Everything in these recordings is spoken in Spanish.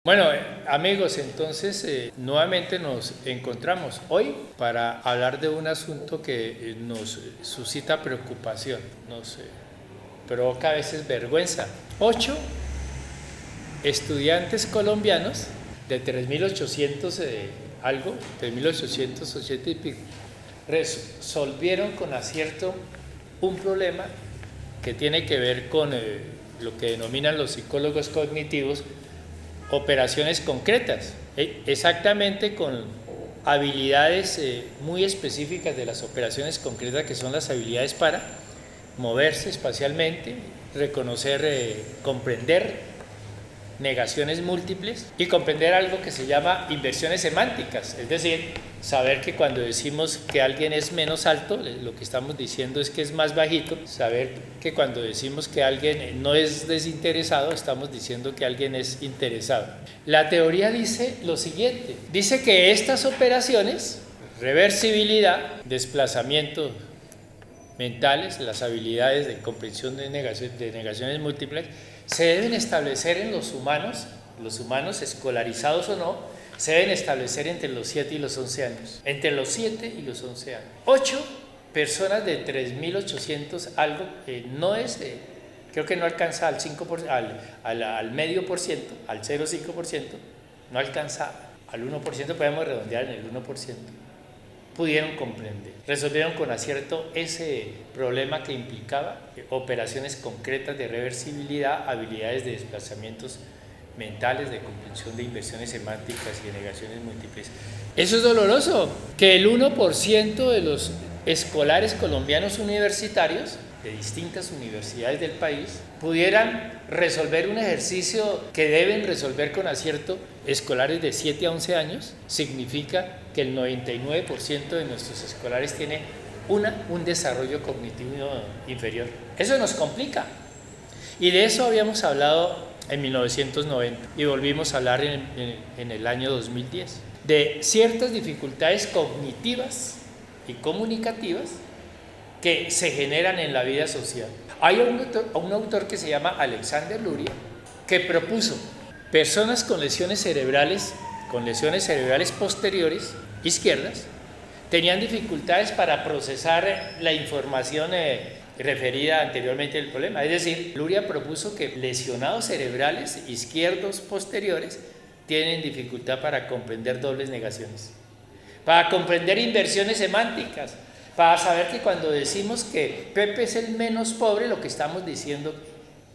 Bueno, amigos, entonces nuevamente nos encontramos hoy para hablar de un asunto que nos suscita preocupación, nos provoca a veces vergüenza. 8 estudiantes colombianos de 3.800 algo, 3.880 y pico, resolvieron con acierto un problema que tiene que ver con lo que denominan los psicólogos cognitivos, operaciones concretas, exactamente con habilidades muy específicas de las operaciones concretas, que son las habilidades para moverse espacialmente, reconocer, comprender negaciones múltiples y comprender algo que se llama inversiones semánticas, es decir, saber que cuando decimos que alguien es menos alto, lo que estamos diciendo es que es más bajito, saber que cuando decimos que alguien no es desinteresado, estamos diciendo que alguien es interesado. La teoría dice lo siguiente, dice que estas operaciones, reversibilidad, desplazamiento mentales, las habilidades de comprensión de negaciones múltiples, se deben establecer en los humanos escolarizados o no, se deben establecer entre los 7 y los 11 años. Entre los 7 y los 11 años. 8 personas de 3.800 algo, no es, creo que no alcanza al 5%, al medio por ciento, al 0,5%, no alcanza al 1%, podemos redondear en el 1%. Pudieron comprender, resolvieron con acierto ese problema que implicaba operaciones concretas de reversibilidad, habilidades de desplazamientos mentales, de comprensión de inversiones semánticas y de negaciones múltiples. Eso es doloroso, que el 1% de los escolares colombianos universitarios de distintas universidades del país pudieran resolver un ejercicio que deben resolver con acierto escolares de 7 a 11 años, significa que el 99% de nuestros escolares tiene un desarrollo cognitivo inferior. Eso nos complica. Y de eso habíamos hablado en 1990 y volvimos a hablar en el año 2010, de ciertas dificultades cognitivas y comunicativas que se generan en la vida social. Hay un autor que se llama Alexander Luria, que propuso personas con lesiones cerebrales posteriores, izquierdas, tenían dificultades para procesar la información referida anteriormente al problema. Es decir, Luria propuso que lesionados cerebrales izquierdos posteriores tienen dificultad para comprender dobles negaciones, para comprender inversiones semánticas, para saber que cuando decimos que Pepe es el menos pobre, lo que estamos diciendo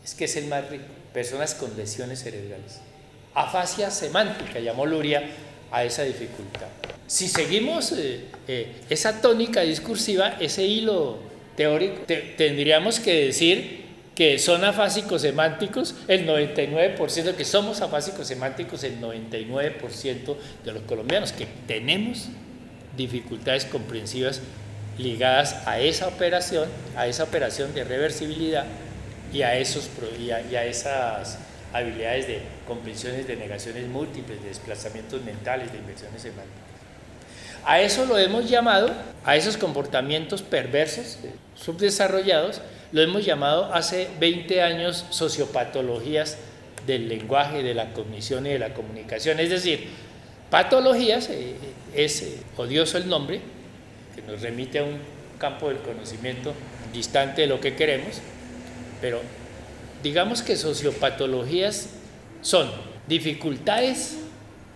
es que es el más rico. Personas con lesiones cerebrales. Afasia semántica, llamó Luria a esa dificultad. Si seguimos esa tónica discursiva, ese hilo teórico, tendríamos que decir que son afásicos semánticos el 99%, que somos afásicos semánticos el 99% de los colombianos, que tenemos dificultades comprensivas ligadas a esa operación de reversibilidad y a esas habilidades de comprensiones de negaciones múltiples, de desplazamientos mentales, de inversiones semánticas. A eso lo hemos llamado, a esos comportamientos perversos, subdesarrollados, lo hemos llamado hace 20 años sociopatologías del lenguaje, de la cognición y de la comunicación. Es decir, patologías, es odioso el nombre, que nos remite a un campo del conocimiento distante de lo que queremos, pero digamos que sociopatologías son dificultades,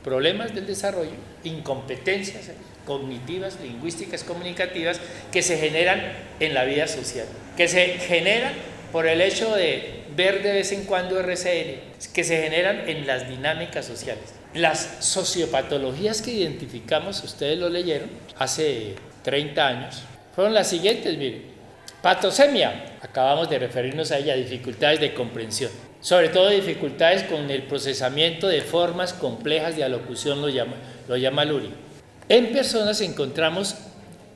problemas del desarrollo, incompetencias cognitivas, lingüísticas, comunicativas que se generan en la vida social, que se generan por el hecho de ver de vez en cuando RCN, que se generan en las dinámicas sociales. Las sociopatologías que identificamos, ustedes lo leyeron, hace 30 años, fueron las siguientes, miren. Patosemia, acabamos de referirnos a ella, dificultades de comprensión, sobre todo dificultades con el procesamiento de formas complejas de alocución, lo llama Luria. En personas encontramos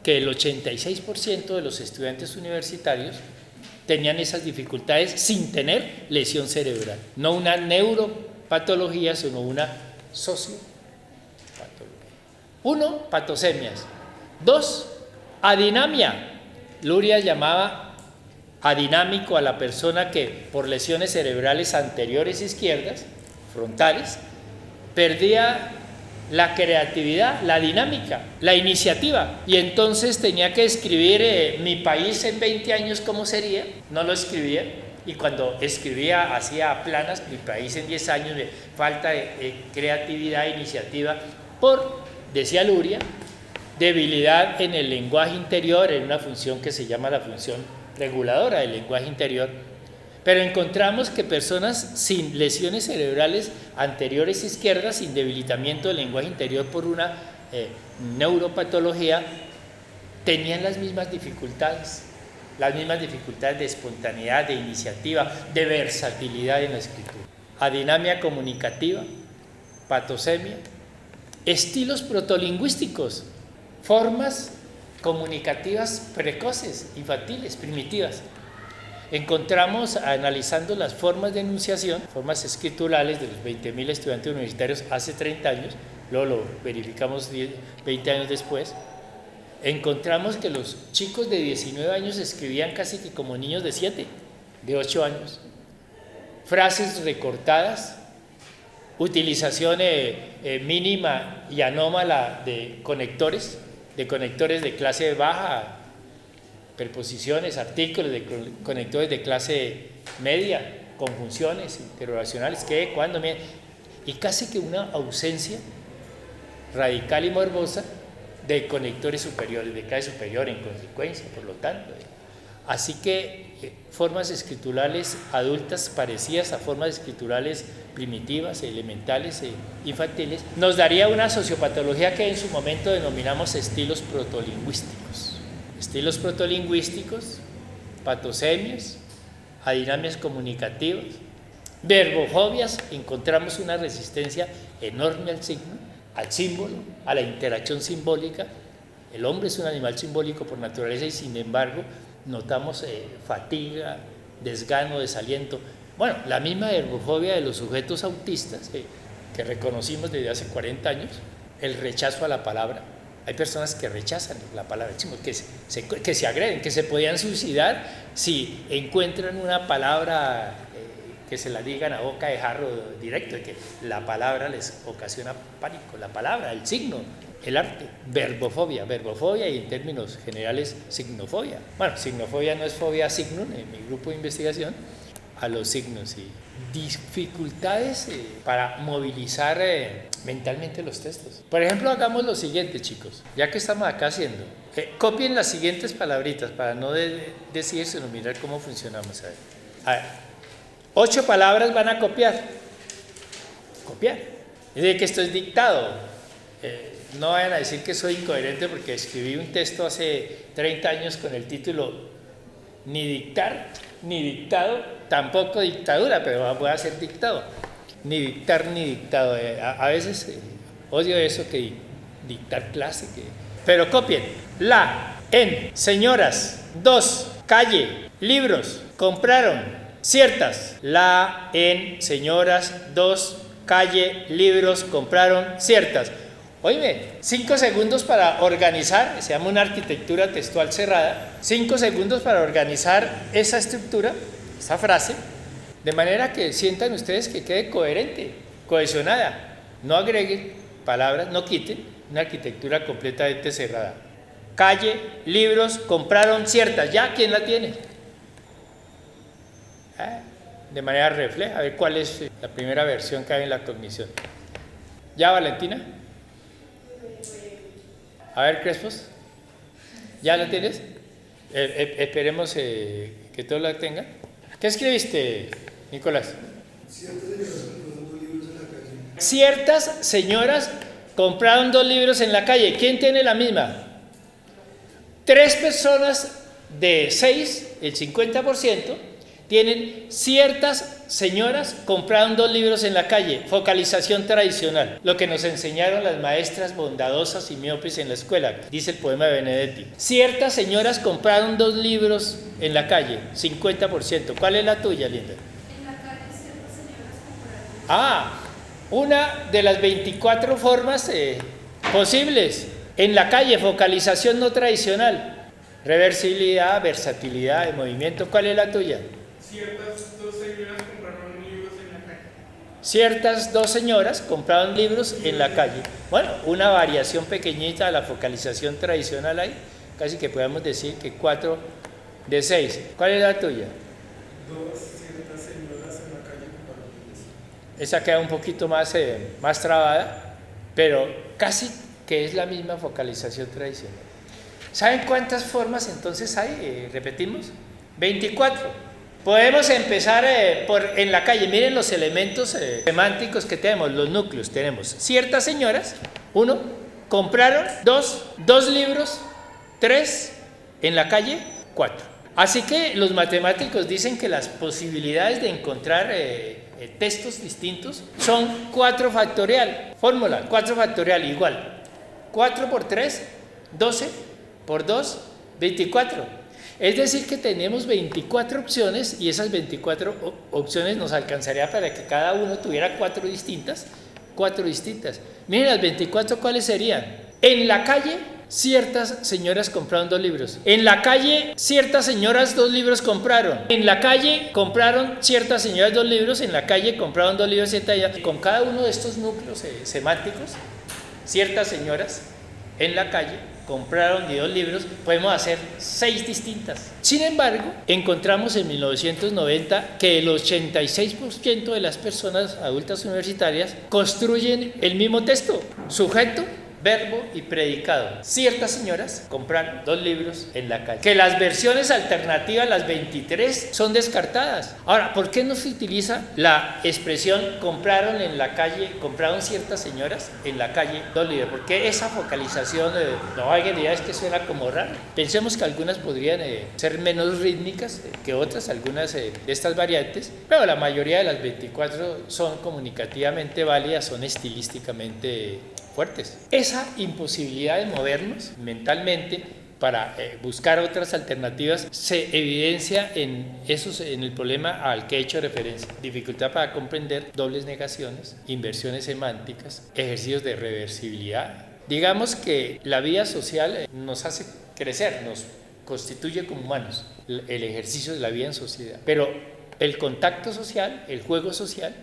que el 86% de los estudiantes universitarios tenían esas dificultades sin tener lesión cerebral, no una neuropatología, sino una sociopatología. 1, patosemias. 2, adinamia. Luria llamaba adinámico a la persona que por lesiones cerebrales anteriores izquierdas, frontales, perdía la creatividad, la dinámica, la iniciativa. Y entonces tenía que escribir mi país en 20 años, ¿cómo sería? No lo escribía. Y cuando escribía, hacía planas, mi país en 10 años, falta de creatividad, iniciativa, por, decía Luria, debilidad en el lenguaje interior, en una función que se llama la función reguladora del lenguaje interior. Pero encontramos que personas sin lesiones cerebrales anteriores izquierdas, sin debilitamiento del lenguaje interior por una neuropatología, tenían las mismas dificultades de espontaneidad, de iniciativa, de versatilidad en la escritura. Adinamia comunicativa, patosemia, estilos protolingüísticos, formas comunicativas precoces, infantiles, primitivas. Encontramos, analizando las formas de enunciación, formas escriturales de los 20.000 estudiantes universitarios hace 30 años, luego lo verificamos 20 años después, encontramos que los chicos de 19 años escribían casi que como niños de 7, de 8 años. Frases recortadas, utilización mínima y anómala de conectores de clase baja, preposiciones, artículos, de conectores de clase media, conjunciones interrogacionales, qué, cuándo, y casi que una ausencia radical y morbosa de conectores superiores, de clase superior en consecuencia, por lo tanto. Así que formas escriturales adultas parecidas a formas escriturales primitivas, elementales e infantiles, nos daría una sociopatología que en su momento denominamos estilos protolingüísticos. Estilos protolingüísticos, patosemias, adinamias comunicativas, verbofobias. Encontramos una resistencia enorme al signo, al símbolo, a la interacción simbólica. El hombre es un animal simbólico por naturaleza y sin embargo notamos fatiga, desgano, desaliento. Bueno, la misma verbofobia de los sujetos autistas que reconocimos desde hace 40 años, el rechazo a la palabra. Hay personas que rechazan la palabra, que se agreden, que se podían suicidar si encuentran una palabra que se la digan a boca de jarro directo, que la palabra les ocasiona pánico, la palabra, el signo, el arte. Verbofobia y en términos generales signofobia. Bueno, signofobia no es fobia a signum en mi grupo de investigación, a los signos y dificultades para movilizar mentalmente los textos. Por ejemplo, hagamos lo siguiente, chicos, ya que estamos acá haciendo, copien las siguientes palabritas para no decir, sino mirar cómo funcionamos. A ver, 8 palabras van a copiar. Es decir, que esto es dictado. No vayan a decir que soy incoherente porque escribí un texto hace 30 años con el título ni dictar, ni dictado, tampoco dictadura, pero voy a ser dictado. Ni dictar, ni dictado. A veces odio eso que dictar clase. Pero copien. La, en, señoras, 2, calle, libros, compraron, ciertas. La, en, señoras, 2, calle, libros, compraron, ciertas. Oíme, 5 segundos para organizar, se llama una arquitectura textual cerrada, 5 segundos para organizar esa estructura, esa frase, de manera que sientan ustedes que quede coherente, cohesionada, no agreguen palabras, no quiten, una arquitectura completamente cerrada. Calle, libros, compraron, ciertas, ¿ya? ¿Quién la tiene? De manera refleja, a ver cuál es la primera versión que hay en la cognición. ¿Ya, Valentina? A ver, Crespos, ¿ya la tienes? Esperemos que todos la tengan. ¿Qué escribiste, Nicolás? Ciertas señoras compraron 2 libros en la calle. ¿Quién tiene la misma? 3 personas de 6, el 50%, tienen ciertas señoras compraron 2 libros en la calle. Focalización tradicional, lo que nos enseñaron las maestras bondadosas y miopes en la escuela, dice el poema de Benedetti. Ciertas señoras compraron 2 libros en la calle, 50%. ¿Cuál es la tuya, Linda? En la calle ciertas señoras compraron. Una de las 24 formas posibles. En la calle, focalización no tradicional, reversibilidad, versatilidad de movimiento. ¿Cuál es la tuya? Ciertas 2 señoras compraron libros en la calle. ciertas dos señoras compraron libros en la calle. Bueno, una variación pequeñita a la focalización tradicional ahí, casi que podemos decir que 4 de 6. ¿Cuál es la tuya? Dos ciertas señoras en la calle compraron libros. Esa queda un poquito más trabada, pero casi que es la misma focalización tradicional. ¿Saben cuántas formas entonces hay? Repetimos, 24. Podemos empezar en la calle. Miren los elementos semánticos que tenemos, los núcleos. Tenemos ciertas señoras, 1, compraron, 2 libros, 3, en la calle, 4. Así que los matemáticos dicen que las posibilidades de encontrar textos distintos son 4 factorial. Fórmula, 4 factorial igual. 4 por 3, 12, por 2, 24. Es decir que tenemos 24 opciones y esas 24 opciones nos alcanzaría para que cada uno tuviera 4 distintas. Miren las 24, ¿cuáles serían? En la calle, ciertas señoras compraron 2 libros. En la calle, ciertas señoras 2 libros compraron. En la calle, compraron ciertas señoras 2 libros. En la calle, compraron 2 libros. Con cada uno de estos núcleos semánticos, ciertas señoras en la calle compraron 2 libros, podemos hacer 6 distintas. Sin embargo, encontramos en 1990 que el 86% de las personas adultas universitarias construyen el mismo texto, sujeto, verbo y predicado. Ciertas señoras compraron 2 libros en la calle. Que las versiones alternativas, las 23, son descartadas. Ahora, ¿por qué no se utiliza la expresión compraron en la calle, compraron ciertas señoras en la calle 2 libros? Porque esa focalización, no hay idea, es que suena como raro. Pensemos que algunas podrían ser menos rítmicas que otras, algunas de estas variantes, pero la mayoría de las 24 son comunicativamente válidas, son estilísticamente fuertes. Esa imposibilidad de movernos mentalmente para buscar otras alternativas se evidencia en el problema al que he hecho referencia: dificultad para comprender, dobles negaciones, inversiones semánticas, ejercicios de reversibilidad. Digamos que la vida social nos hace crecer, nos constituye como humanos, el ejercicio de la vida en sociedad, pero el contacto social, el juego social,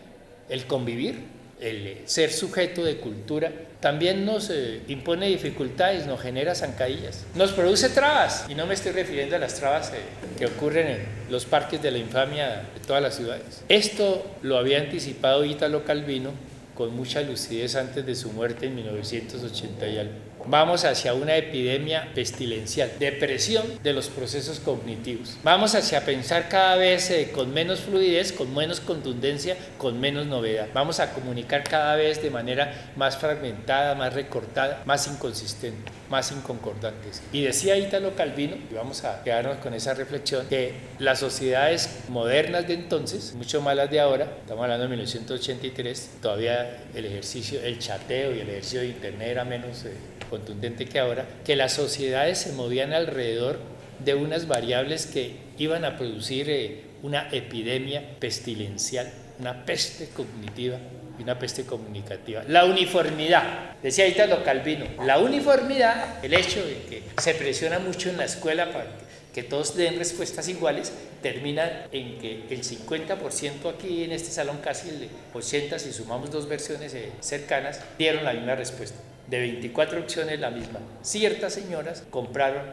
el convivir, el ser sujeto de cultura, también nos impone dificultades, nos genera zancadillas, nos produce trabas, y no me estoy refiriendo a las trabas que ocurren en los parques de la infamia de todas las ciudades. Esto lo había anticipado Italo Calvino con mucha lucidez antes de su muerte en 1980 y algo. Vamos hacia una epidemia pestilencial, depresión de los procesos cognitivos. Vamos hacia pensar cada vez con menos fluidez, con menos contundencia, con menos novedad. Vamos a comunicar cada vez de manera más fragmentada, más recortada, más inconsistente, más inconcordantes. Y decía Italo Calvino, y vamos a quedarnos con esa reflexión, que las sociedades modernas de entonces, mucho más las de ahora, estamos hablando de 1983, todavía el ejercicio, el chateo y el ejercicio de internet era menos contundente que ahora, que las sociedades se movían alrededor de unas variables que iban a producir una epidemia pestilencial, una peste cognitiva y una peste comunicativa. La uniformidad, decía Italo Calvino, la uniformidad, el hecho de que se presiona mucho en la escuela para que todos den respuestas iguales, termina en que el 50% aquí en este salón, casi el 80%, si sumamos 2 versiones cercanas, dieron la misma respuesta. De 24 opciones, la misma. Ciertas señoras compraron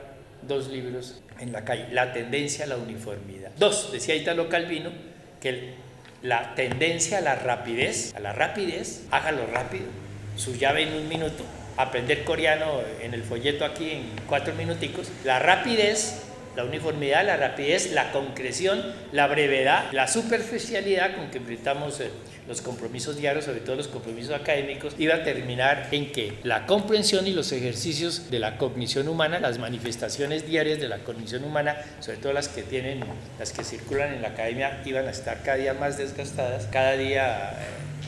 2 libros en la calle. La tendencia a la uniformidad. 2, decía Italo Calvino, que la tendencia a la rapidez, hágalo rápido, su llave en 1 minuto, aprender coreano en el folleto aquí en 4 minuticos. La rapidez, la uniformidad, la rapidez, la concreción, la brevedad, la superficialidad con que enfrentamos los compromisos diarios, sobre todo los compromisos académicos, iba a terminar en que la comprensión y los ejercicios de la cognición humana, las manifestaciones diarias de la cognición humana, sobre todo las que circulan en la academia, iban a estar cada día más desgastadas, cada día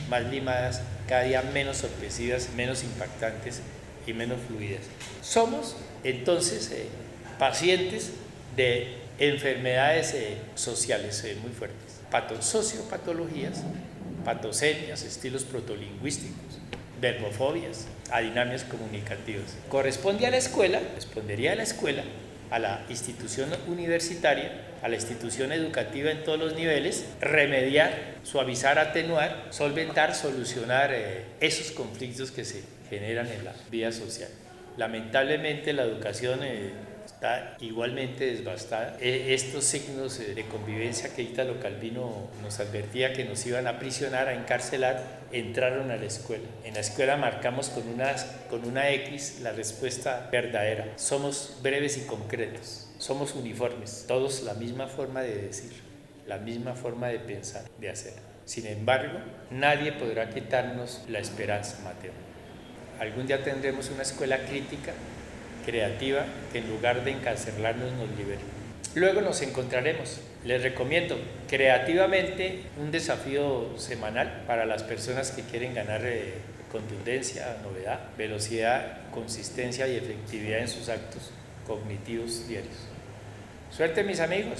más limadas, cada día menos sorpresivas, menos impactantes y menos fluidas. Somos entonces pacientes de enfermedades sociales muy fuertes, sociopatologías, patosemias, estilos protolingüísticos, verbofobias, adinamias comunicativas. Respondería a la escuela a la institución universitaria, a la institución educativa en todos los niveles, remediar, suavizar, atenuar, solventar, solucionar esos conflictos que se generan en la vida social. Lamentablemente la educación está igualmente desbastada. Estos signos de convivencia que Ítalo Calvino nos advertía que nos iban a aprisionar, a encarcelar, entraron a la escuela. En la escuela marcamos con una X la respuesta verdadera. Somos breves y concretos, somos uniformes, todos la misma forma de decir, la misma forma de pensar, de hacer. Sin embargo, nadie podrá quitarnos la esperanza, Mateo. Algún día tendremos una escuela crítica, creativa, que en lugar de encarcelarnos nos libere. Luego nos encontraremos. Les recomiendo creativamente un desafío semanal para las personas que quieren ganar contundencia, novedad, velocidad, consistencia y efectividad en sus actos cognitivos diarios. Suerte, mis amigos.